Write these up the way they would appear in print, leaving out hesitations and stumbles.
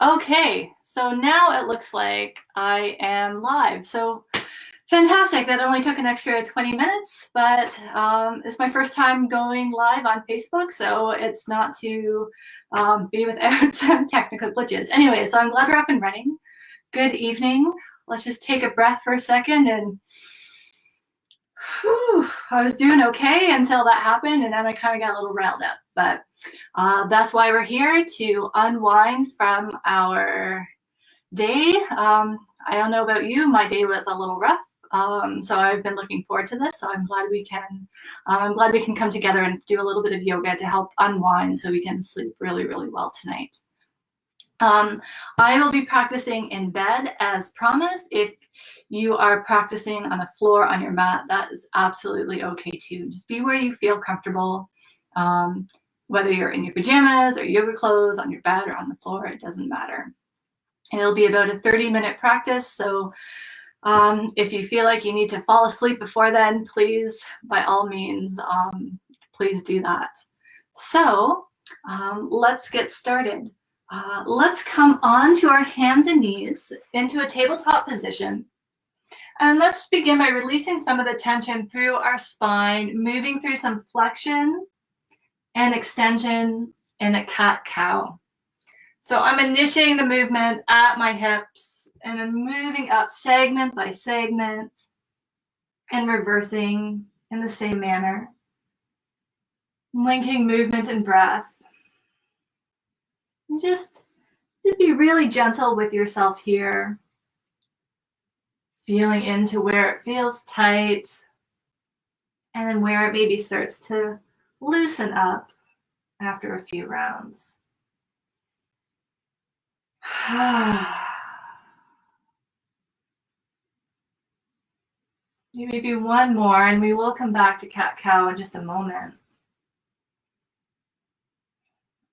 Okay, so now it looks like I am live. So fantastic. That only took an extra 20 minutes, but it's my first time going live on Facebook, so it's not to be without some technical glitches. Anyway, so I'm glad we're up and running. Good evening. Let's just take a breath for a second and whew, I was doing okay until that happened, and then I kind of got a little riled up. But that's why we're here, to unwind from our day. I don't know about you, my day was a little rough. So I've been looking forward to this. So I'm glad we can come together and do a little bit of yoga to help unwind so we can sleep really, really well tonight. I will be practicing in bed as promised. If you are practicing on the floor on your mat, that is absolutely okay too. Just be where you feel comfortable. Whether you're in your pajamas or yoga clothes, on your bed or on the floor, it doesn't matter. It'll be about a 30-minute practice. So if you feel like you need to fall asleep before then, please, by all means, please do that. So let's get started. Let's come on to our hands and knees into a tabletop position. And let's begin by releasing some of the tension through our spine, moving through some flexion and extension in a cat-cow. So I'm initiating the movement at my hips and I'm moving up segment by segment and reversing in the same manner, linking movement and breath. And just be really gentle with yourself here, feeling into where it feels tight and then where it maybe starts to loosen up after a few rounds. Maybe one more, and we will come back to cat-cow in just a moment.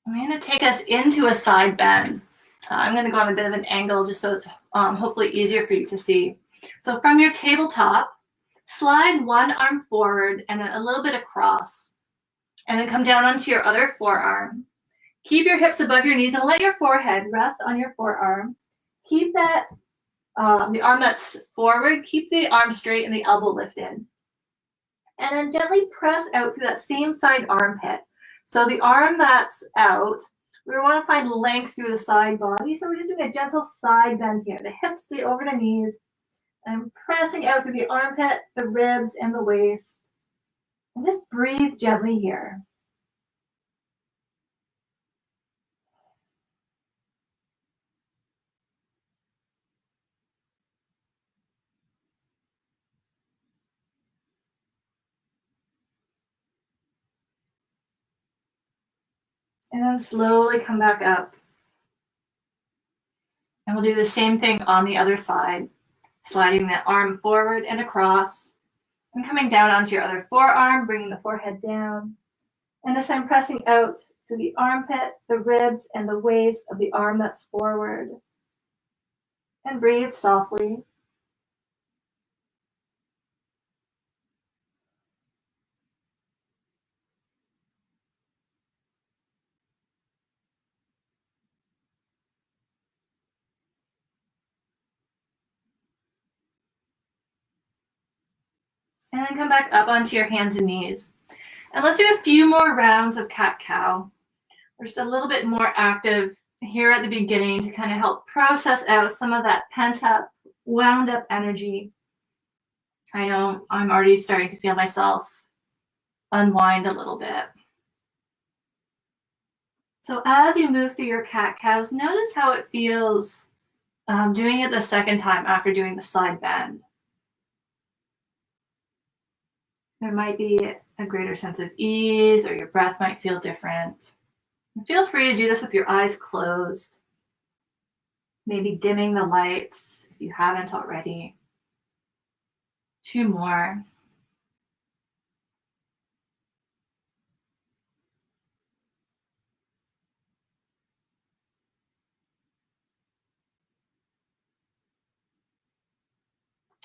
I'm going to take us into a side bend. I'm going to go on a bit of an angle just so it's hopefully easier for you to see. So from your tabletop, slide one arm forward and then a little bit across, and then come down onto your other forearm. Keep your hips above your knees and let your forehead rest on your forearm. Keep that, the arm that's forward, keep the arm straight and the elbow lifted. And then gently press out through that same side armpit. So the arm that's out, we want to find length through the side body. So we're just doing a gentle side bend here. The hips stay over the knees. And pressing out through the armpit, the ribs, and the waist. And just breathe gently here. And then slowly come back up. And we'll do the same thing on the other side, sliding the arm forward and across, and coming down onto your other forearm, bringing the forehead down. And this time pressing out through the armpit, the ribs, and the waist of the arm that's forward. And breathe softly. And then come back up onto your hands and knees. And let's do a few more rounds of cat-cow. We're just a little bit more active here at the beginning to kind of help process out some of that pent-up, wound-up energy. I know I'm already starting to feel myself unwind a little bit. So as you move through your cat-cows, notice how it feels doing it the second time after doing the side bend. There might be a greater sense of ease, or your breath might feel different. And feel free to do this with your eyes closed. Maybe dimming the lights if you haven't already. 2 more.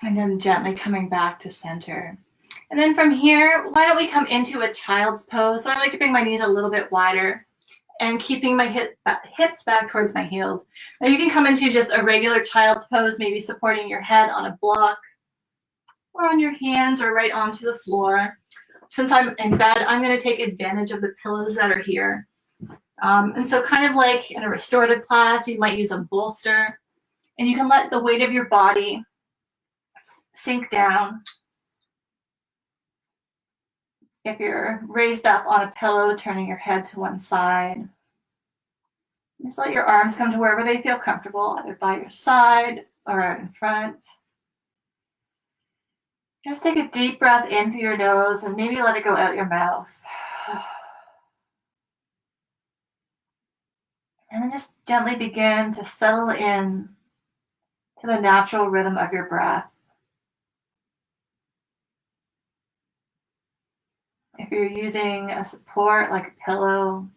And then gently coming back to center. And then from here, why don't we come into a child's pose? So I like to bring my knees a little bit wider and keeping my hips back towards my heels. Now you can come into just a regular child's pose, maybe supporting your head on a block or on your hands or right onto the floor. Since I'm in bed, I'm going to take advantage of the pillows that are here. And so kind of like in a restorative class, you might use a bolster, and you can let the weight of your body sink down. If you're raised up on a pillow, turning your head to one side, just let your arms come to wherever they feel comfortable, either by your side or out in front. Just take a deep breath in through your nose and maybe let it go out your mouth. And then just gently begin to settle in to the natural rhythm of your breath. If you're using a support like a pillow,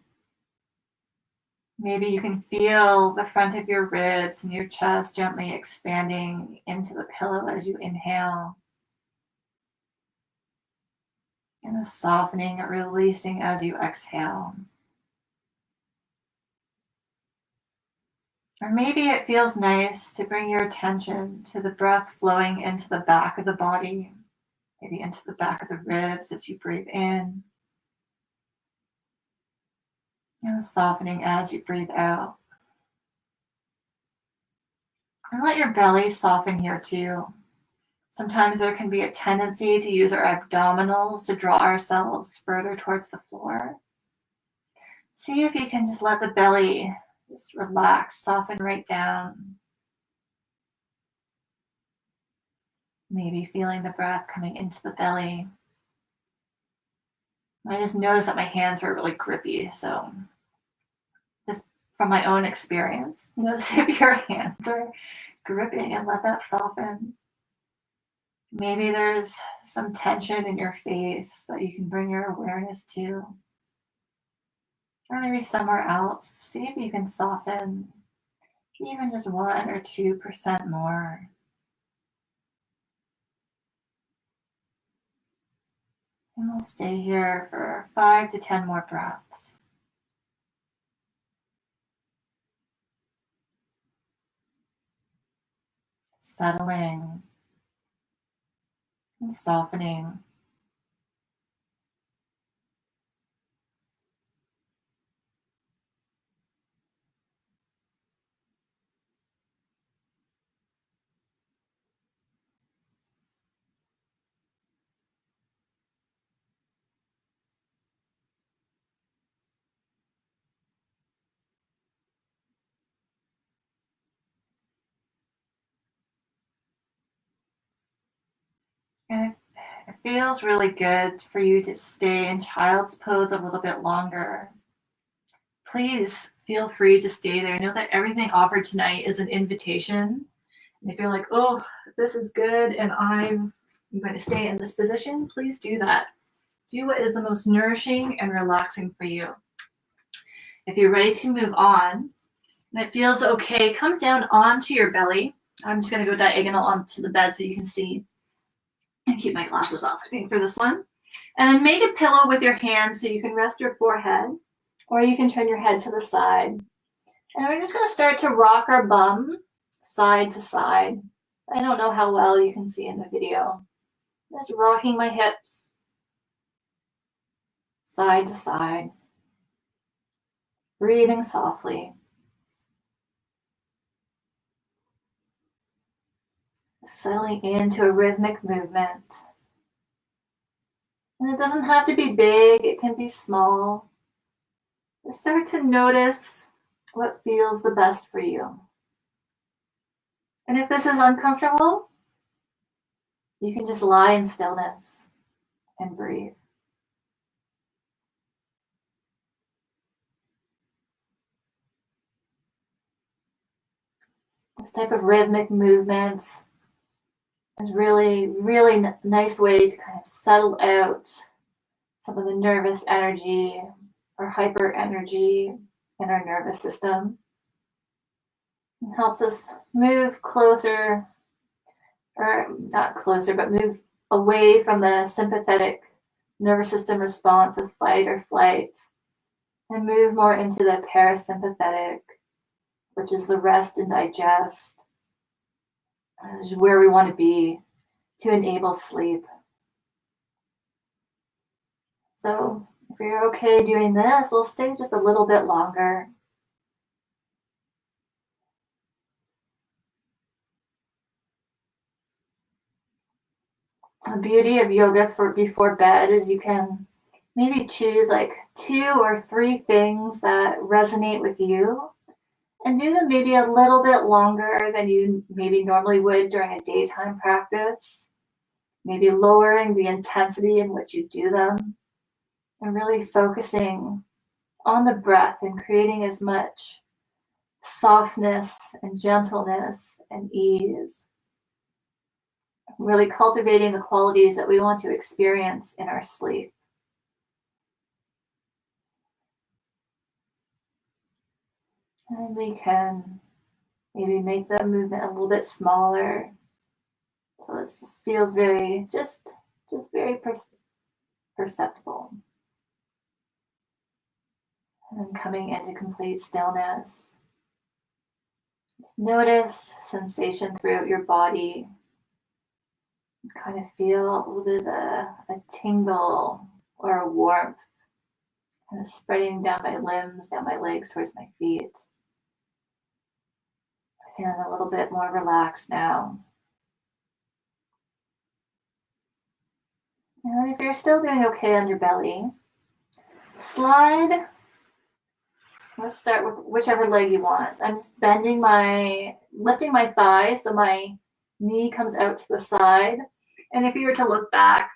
maybe you can feel the front of your ribs and your chest gently expanding into the pillow as you inhale. And a softening, releasing as you exhale. Or maybe it feels nice to bring your attention to the breath flowing into the back of the body, maybe into the back of the ribs as you breathe in. And softening as you breathe out. And let your belly soften here too. Sometimes there can be a tendency to use our abdominals to draw ourselves further towards the floor. See if you can just let the belly just relax, soften right down. Maybe feeling the breath coming into the belly. I just noticed that my hands were really grippy, so just from my own experience, notice if your hands are gripping and let that soften. Maybe there's some tension in your face that you can bring your awareness to. Or maybe somewhere else. See if you can soften even just 1 or 2% more. And we'll stay here for 5 to 10 more breaths. Settling and softening. And it feels really good for you to stay in child's pose a little bit longer. Please feel free to stay there. Know that everything offered tonight is an invitation. And if you're like, oh, this is good and I'm going to stay in this position, please do that. Do what is the most nourishing and relaxing for you. If you're ready to move on, and it feels okay, come down onto your belly. I'm just going to go diagonal onto the bed so you can see. And keep my glasses off, I think, for this one. And then make a pillow with your hands so you can rest your forehead, or you can turn your head to the side. And we're just going to start to rock our bum side to side. I don't know how well you can see in the video. Just rocking my hips side to side. Breathing softly. Settling into a rhythmic movement. And it doesn't have to be big, it can be small. Just start to notice what feels the best for you. And if this is uncomfortable, you can just lie in stillness and breathe. This type of rhythmic movement is really, really nice way to kind of settle out some of the nervous energy or hyper energy in our nervous system. It helps us move closer, or not closer, but move away from the sympathetic nervous system response of fight or flight And move more into the parasympathetic, which is the rest and digest. This is where we want to be to enable sleep. So if you're okay doing this, we'll stay just a little bit longer. The beauty of yoga for before bed is you can maybe choose like 2 or 3 things that resonate with you and do them maybe a little bit longer than you maybe normally would during a daytime practice. Maybe lowering the intensity in which you do them and really focusing on the breath and creating as much softness and gentleness and ease. Really cultivating the qualities that we want to experience in our sleep. And we can maybe make the movement a little bit smaller. So it just feels very, just very perceptible. And then coming into complete stillness. Notice sensation throughout your body. Kind of feel a little bit of a tingle or a warmth kind of spreading down my limbs, down my legs, towards my feet. Feeling a little bit more relaxed now. And if you're still doing okay on your belly, slide. Let's start with whichever leg you want. I'm just lifting my thigh so my knee comes out to the side. And if you were to look back,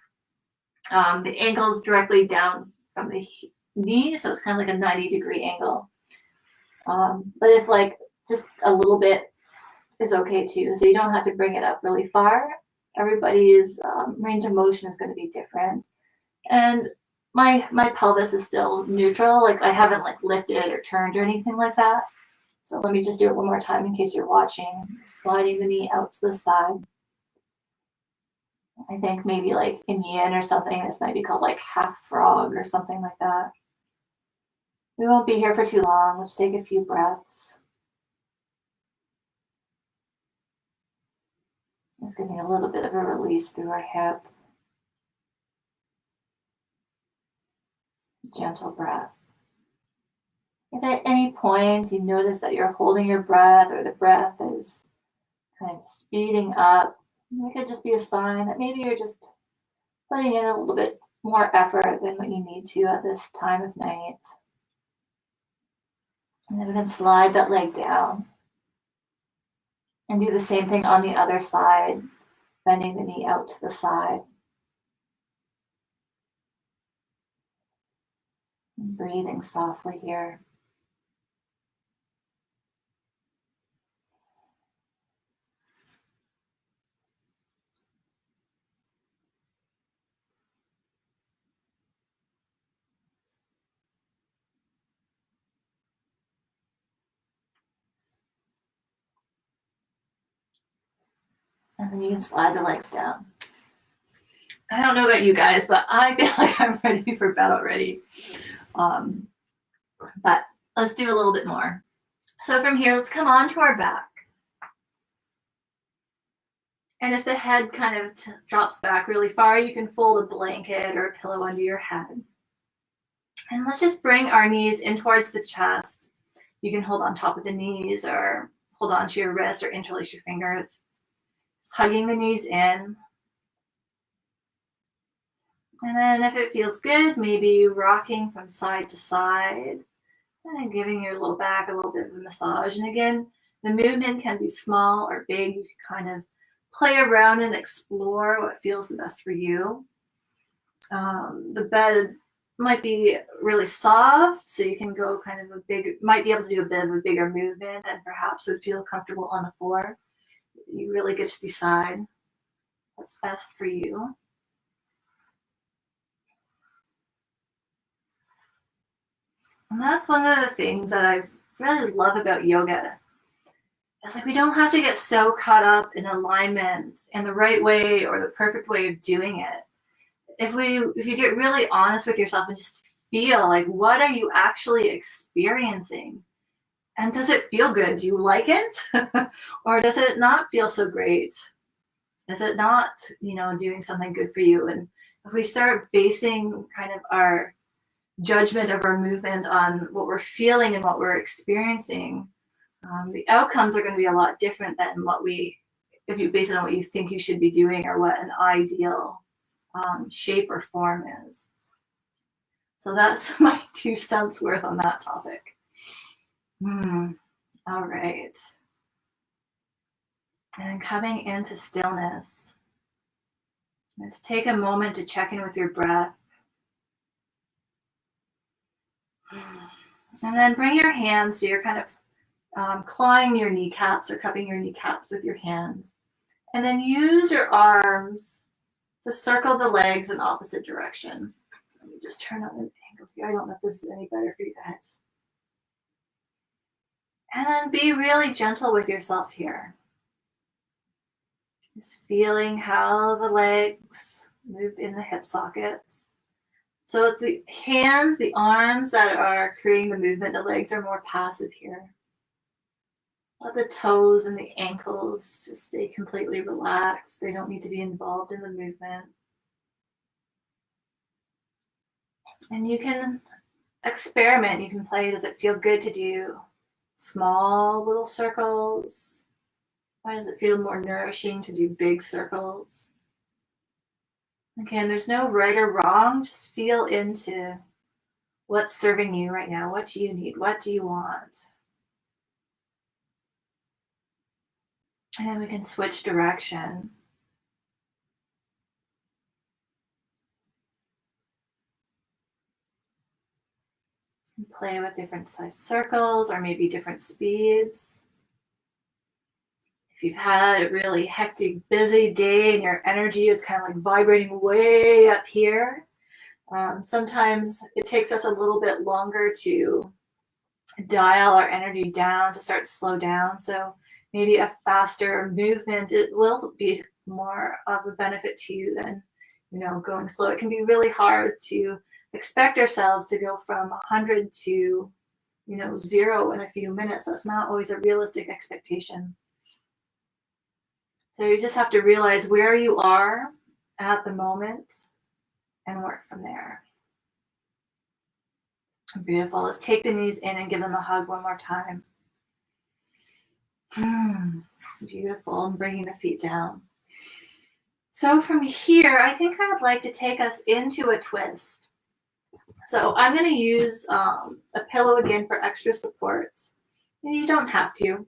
the ankle is directly down from the knee, so it's kind of like a 90-degree angle. But if like just a little bit is okay too, so you don't have to bring it up really far. Everybody's range of motion is going to be different. And my pelvis is still neutral, like I haven't like lifted or turned or anything like that. So let me just do it one more time in case you're watching. Sliding the knee out to the side. I think maybe like in yin or something, this might be called like half frog or something like that. We won't be here for too long. Let's take a few breaths. Just getting a little bit of a release through our hip. Gentle breath. If at any point you notice that you're holding your breath or the breath is kind of speeding up, it could just be a sign that maybe you're just putting in a little bit more effort than what you need to at this time of night. And then we can slide that leg down and do the same thing on the other side, bending the knee out to the side. And breathing softly here. And then you can slide the legs down. I don't know about you guys, but I feel like I'm ready for bed already. But let's do a little bit more. So from here, let's come on to our back. And if the head kind of drops back really far, you can fold a blanket or a pillow under your head. And let's just bring our knees in towards the chest. You can hold on top of the knees or hold on to your wrist or interlace your fingers. Just hugging the knees in. And then if it feels good, maybe rocking from side to side and giving your little back a little bit of a massage. And again, the movement can be small or big. You can kind of play around and explore what feels the best for you. The bed might be really soft, so you can go kind of might be able to do a bit of a bigger movement and perhaps would feel comfortable on the floor. You really get to decide what's best for you. And that's one of the things that I really love about yoga. It's like we don't have to get so caught up in alignment and the right way or the perfect way of doing it. If you get really honest with yourself and just feel? Like, what are you actually experiencing? And does it feel good? Do you like it? Or does it not feel so great? Is it not, doing something good for you? And if we start basing kind of our judgment of our movement on what we're feeling and what we're experiencing, the outcomes are going to be a lot different than if you base it on what you think you should be doing or what an ideal shape or form is. So that's my 2 cents worth on that topic. All right. And coming into stillness, let's take a moment to check in with your breath. And then bring your hands so you're kind of clawing your kneecaps or cupping your kneecaps with your hands. And then use your arms to circle the legs in opposite direction. Let me just turn on an angle here. I don't know if this is any better for you guys. And then be really gentle with yourself here. Just feeling how the legs move in the hip sockets. So it's the hands, the arms that are creating the movement. The legs are more passive here. Let the toes and the ankles just stay completely relaxed. They don't need to be involved in the movement. And you can experiment. You can play. Does it feel good to do small little circles? Why does it feel more nourishing to do big circles? Again, there's no right or wrong. Just feel into what's serving you right now. What do you need? What do you want? And then we can switch direction. Play with different size circles or maybe different speeds. If you've had a really hectic, busy day and your energy is kind of like vibrating way up here, sometimes it takes us a little bit longer to dial our energy down, to start to slow down. So maybe a faster movement, it will be more of a benefit to you than, going slow. It can be really hard to expect ourselves to go from 100 to, 0 in a few minutes. That's not always a realistic expectation. So you just have to realize where you are at the moment and work from there. Beautiful. Let's take the knees in and give them a hug one more time. Beautiful. And bringing the feet down. So from here, I think I would like to take us into a twist. So I'm going to use a pillow again for extra support. You don't have to.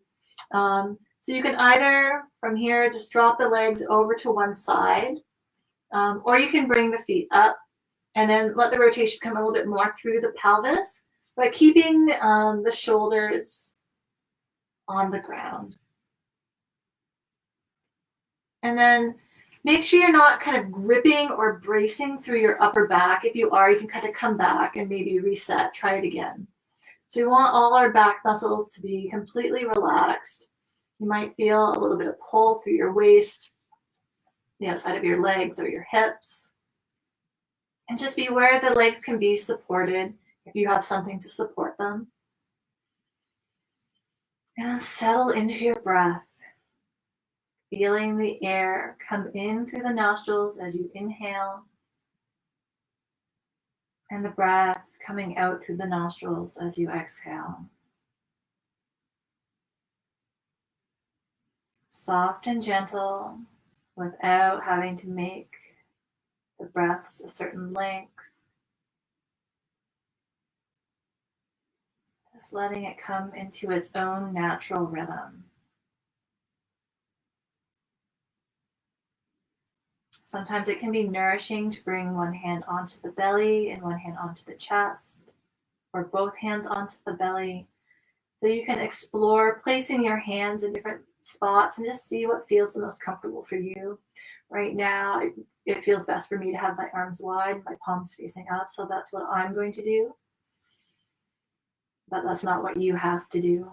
So you can either, from here, just drop the legs over to one side, or you can bring the feet up and then let the rotation come a little bit more through the pelvis, but keeping the shoulders on the ground. And then make sure you're not kind of gripping or bracing through your upper back. If you are, you can kind of come back and maybe reset, try it again. So we want all our back muscles to be completely relaxed. You might feel a little bit of pull through your waist, the outside of your legs or your hips. And just be aware the legs can be supported if you have something to support them. And settle into your breath, feeling the air come in through the nostrils as you inhale, and the breath coming out through the nostrils as you exhale. Soft and gentle, without having to make the breaths a certain length. Just letting it come into its own natural rhythm. Sometimes it can be nourishing to bring one hand onto the belly and one hand onto the chest, or both hands onto the belly. So you can explore placing your hands in different spots and just see what feels the most comfortable for you. Right now, it feels best for me to have my arms wide, my palms facing up, so that's what I'm going to do. But that's not what you have to do.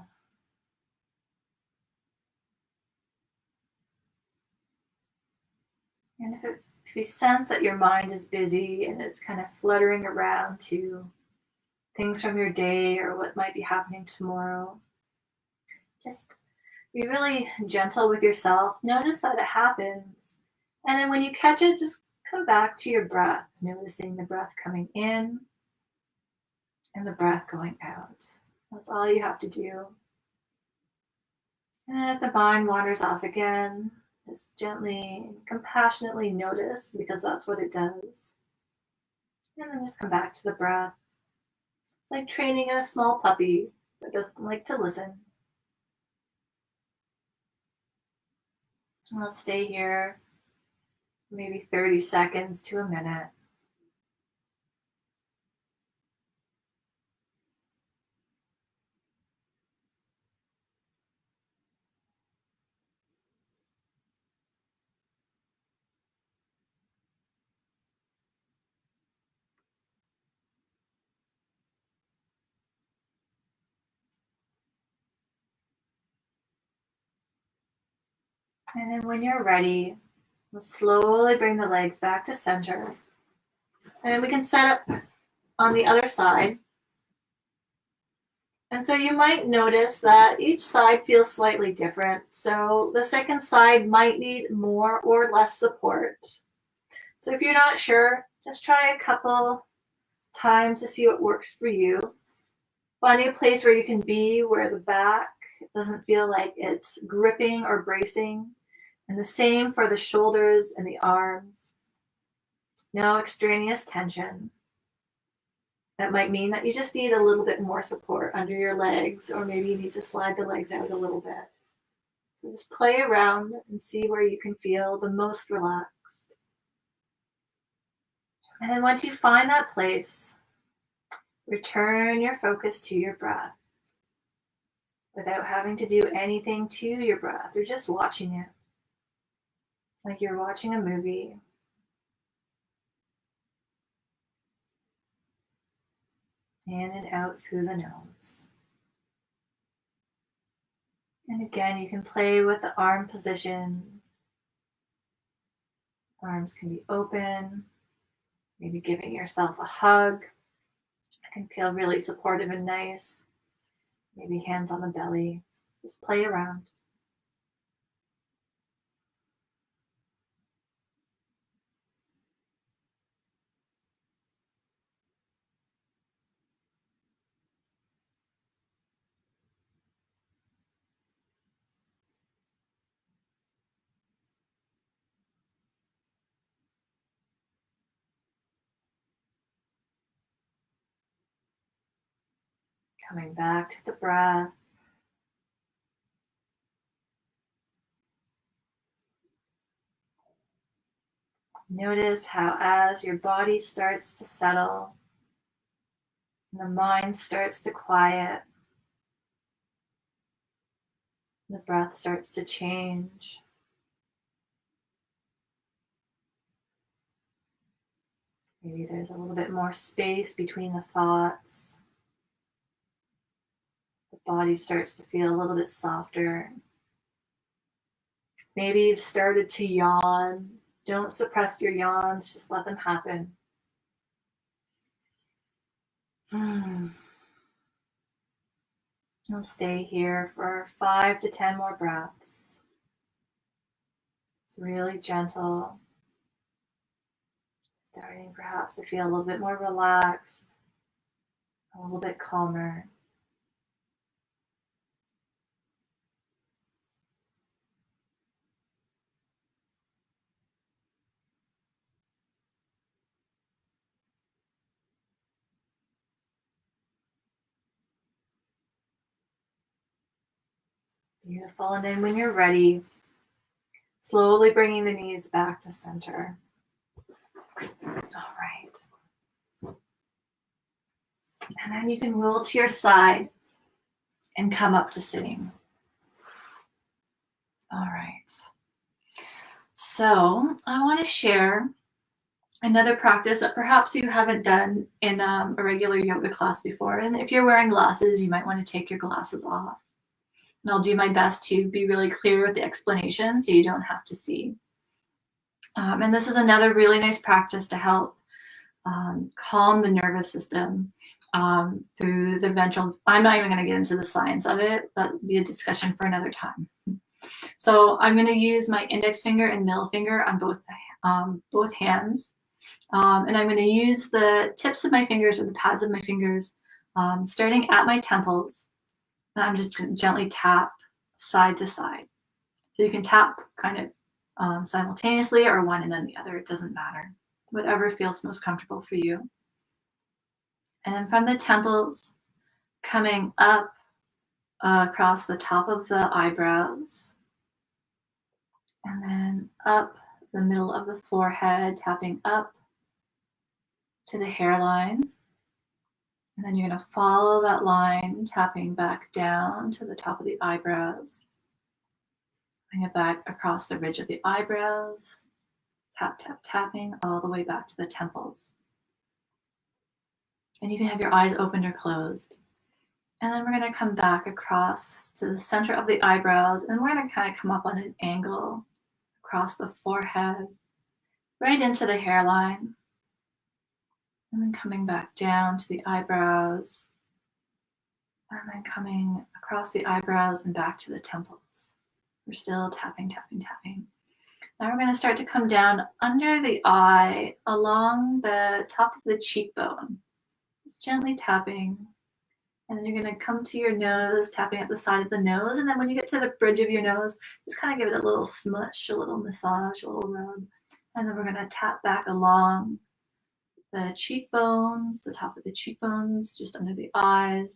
And if you sense that your mind is busy and it's kind of fluttering around to things from your day or what might be happening tomorrow. Just be really gentle with yourself. Notice that it happens. And then when you catch it, just come back to your breath, noticing the breath coming in and the breath going out. That's all you have to do. And then if the mind wanders off again, just gently and compassionately notice, because that's what it does. And then just come back to the breath. It's like training a small puppy that doesn't like to listen. And let's stay here maybe 30 seconds to a minute. And then when you're ready, we'll slowly bring the legs back to center. And we can set up on the other side. And so you might notice that each side feels slightly different. So the second side might need more or less support. So if you're not sure, just try a couple times to see what works for you. Finding a place where you can be, where the back doesn't feel like it's gripping or bracing. And the same for the shoulders and the arms. No extraneous tension. That might mean that you just need a little bit more support under your legs, or maybe you need to slide the legs out a little bit. So just play around and see where you can feel the most relaxed. And then once you find that place, return your focus to your breath without having to do anything to your breath. You're just watching it like you're watching a movie. In and out through the nose. And again, you can play with the arm position. Arms can be open, maybe giving yourself a hug. It can feel really supportive and nice. Maybe hands on the belly. Just play around. Coming back to the breath. Notice how as your body starts to settle, the mind starts to quiet, the breath starts to change. Maybe there's a little bit more space between the thoughts. The body starts to feel a little bit softer. Maybe you've started to yawn. Don't suppress your yawns, just let them happen. I'll stay here for 5 to 10 more breaths. It's really gentle. Starting perhaps to feel a little bit more relaxed, a little bit calmer. Beautiful. And then when you're ready, slowly bringing the knees back to center. All right. And then you can roll to your side and come up to sitting. All right. So I want to share another practice that perhaps you haven't done in a regular yoga class before. And if you're wearing glasses, you might want to take your glasses off. And I'll do my best to be really clear with the explanation so you don't have to see. And this is another really nice practice to help calm the nervous system through the ventral. I'm not even going to get into the science of it. That would be a discussion for another time. So I'm going to use my index finger and middle finger on both hands. And I'm going to use the tips of my fingers or the pads of my fingers starting at my temples. And I'm just going to gently tap side to side. So you can tap kind of simultaneously or one and then the other. It doesn't matter. Whatever feels most comfortable for you. And then from the temples, coming up across the top of the eyebrows. And then up the middle of the forehead, tapping up to the hairline. And then you're going to follow that line, tapping back down to the top of the eyebrows. Bring it back across the ridge of the eyebrows. Tap, tap, tapping all the way back to the temples. And you can have your eyes opened or closed. And then we're going to come back across to the center of the eyebrows. And we're going to kind of come up on an angle across the forehead, right into the hairline. And then coming back down to the eyebrows. And then coming across the eyebrows and back to the temples. We're still tapping, tapping, tapping. Now we're going to start to come down under the eye, along the top of the cheekbone. Just gently tapping. And then you're going to come to your nose, tapping at the side of the nose. And then when you get to the bridge of your nose, just kind of give it a little smush, a little massage, a little rub. And then we're going to tap back along the cheekbones, the top of the cheekbones, just under the eyes,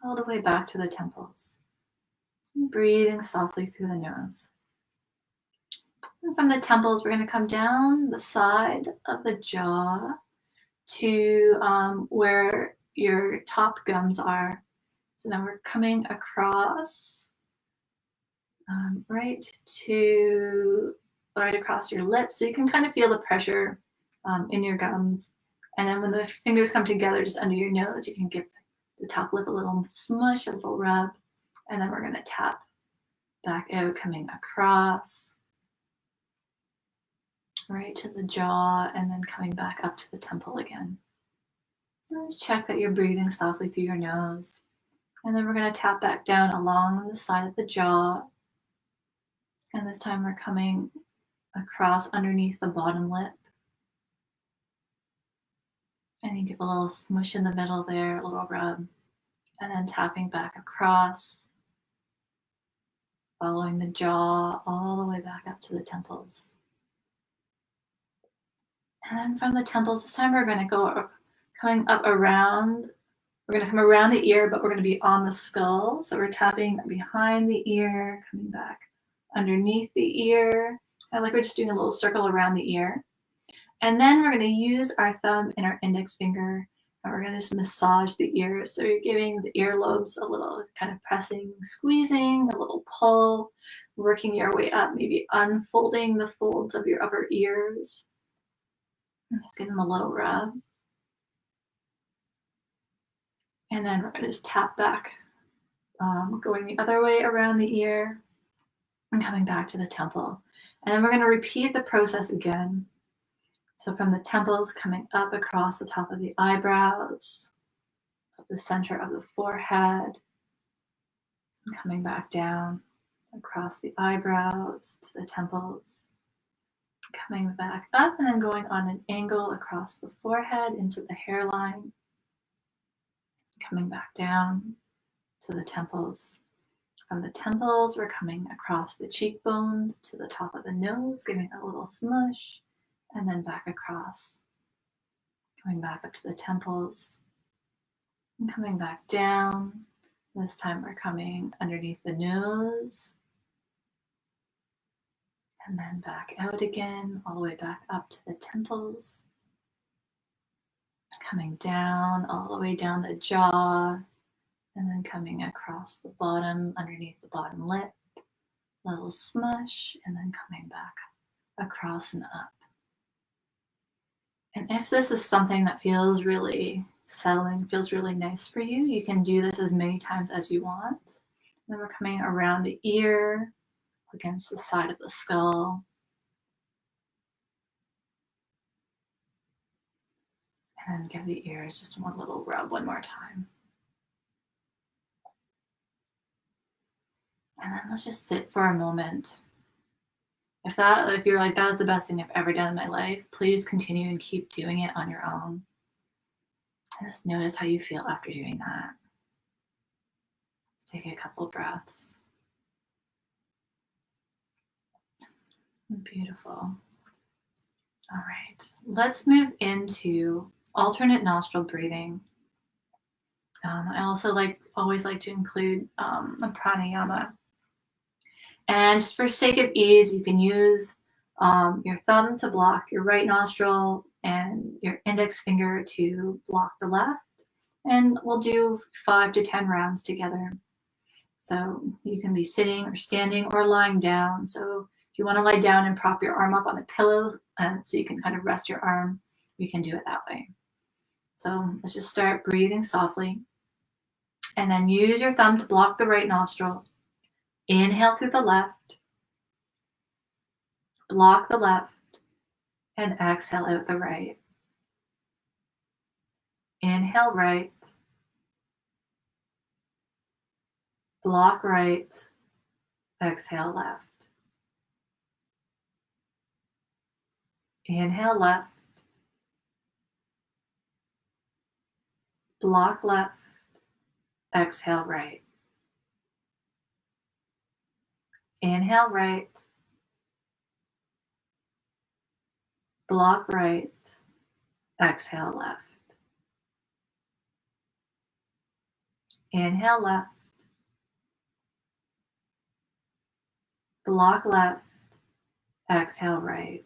all the way back to the temples. And breathing softly through the nose. And from the temples, we're going to come down the side of the jaw to where your top gums are. So now we're coming across right across your lips. So you can kind of feel the pressure in your gums. And then when the fingers come together just under your nose, you can give the top lip a little smush, a little rub. And then we're going to tap back out, coming across right to the jaw, and then coming back up to the temple again. So just check that you're breathing softly through your nose. And then we're going to tap back down along the side of the jaw. And this time we're coming across underneath the bottom lip. And you give a little smush in the middle there, a little rub. And then tapping back across, following the jaw all the way back up to the temples. And then from the temples, this time we're going to go coming up around. We're going to come around the ear, but we're going to be on the skull. So we're tapping behind the ear, coming back underneath the ear. Kind of like we're just doing a little circle around the ear. And then we're going to use our thumb and our index finger, and we're going to just massage the ears. So you're giving the earlobes a little kind of pressing, squeezing, a little pull, working your way up, maybe unfolding the folds of your upper ears. And just give them a little rub. And then we're going to just tap back, going the other way around the ear and coming back to the temple. And then we're going to repeat the process again. So from the temples, coming up across the top of the eyebrows, up the center of the forehead, and coming back down across the eyebrows to the temples, coming back up and then going on an angle across the forehead into the hairline, coming back down to the temples. From the temples, we're coming across the cheekbones to the top of the nose, giving a little smush, and then back across, coming back up to the temples, and coming back down. This time we're coming underneath the nose, and then back out again, all the way back up to the temples, coming down, all the way down the jaw, and then coming across the bottom, underneath the bottom lip, a little smush, and then coming back across and up. And if this is something that feels really settling, feels really nice for you, you can do this as many times as you want. And then we're coming around the ear, against the side of the skull. And give the ears just one little rub one more time. And then let's just sit for a moment. If you're like, that is the best thing I've ever done in my life, please continue and keep doing it on your own. And just notice how you feel after doing that. Let's take a couple breaths. Beautiful. All right, let's move into alternate nostril breathing. I also always like to include a pranayama. And just for sake of ease, you can use your thumb to block your right nostril and your index finger to block the left. And we'll do 5 to 10 rounds together. So you can be sitting or standing or lying down. So if you want to lie down and prop your arm up on a pillow so you can kind of rest your arm, you can do it that way. So let's just start breathing softly. And then use your thumb to block the right nostril. Inhale through the left, block the left, and exhale out the right. Inhale right, block right, exhale left. Inhale left, block left, exhale right. Inhale right, block right, exhale left. Inhale left, block left, exhale right.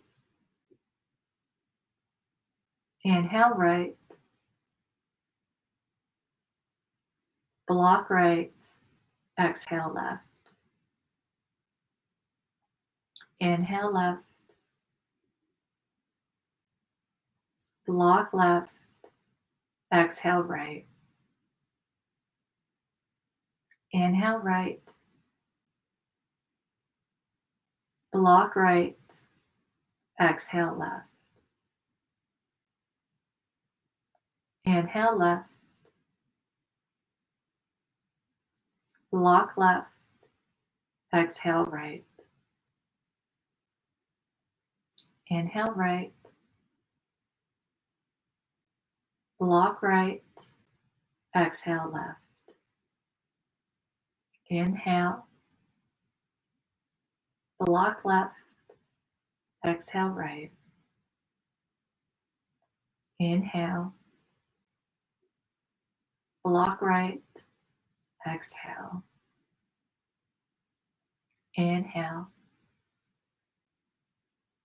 Inhale right, block right, exhale left. Inhale left, block left, exhale right. Inhale right, block right, exhale left. Inhale left, block left, exhale right. Inhale right, block right, exhale left. Inhale, block left, exhale right. Inhale, block right, exhale. Inhale,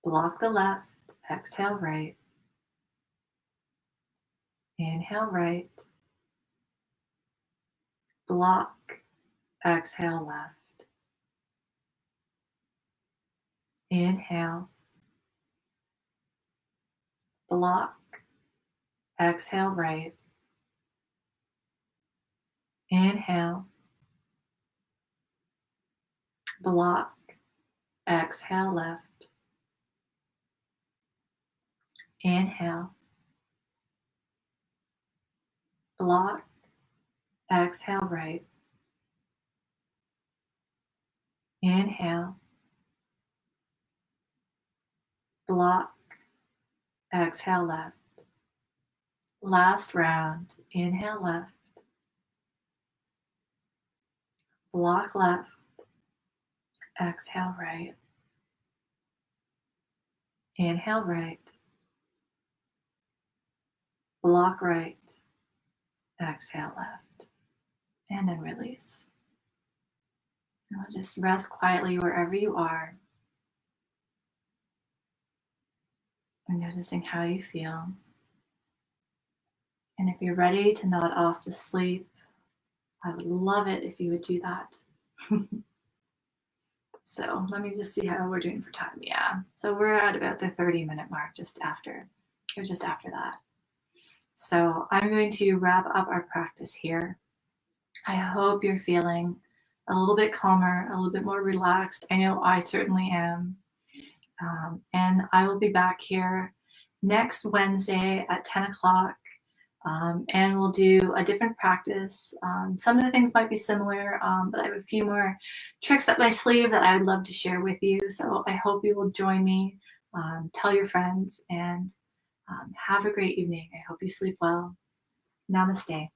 block the left, exhale right. Inhale right, block, exhale left. Inhale, block, exhale right. Inhale, block, exhale left. Inhale, block, exhale right. Inhale, block, exhale left. Last round. Inhale left, block left, exhale right. Inhale right, block right, exhale left. And then release. And we'll just rest quietly wherever you are. And noticing how you feel. And if you're ready to nod off to sleep, I would love it if you would do that. So let me just see how we're doing for time. Yeah, so we're at about the 30-minute mark, just after that. So I'm going to wrap up our practice here. I hope you're feeling a little bit calmer, a little bit more relaxed. I know I certainly am. And I will be back here next Wednesday at 10 o'clock And we'll do a different practice. Some of the things might be similar, but I have a few more tricks up my sleeve that I would love to share with you. So I hope you will join me. Tell your friends and have a great evening. I hope you sleep well. Namaste.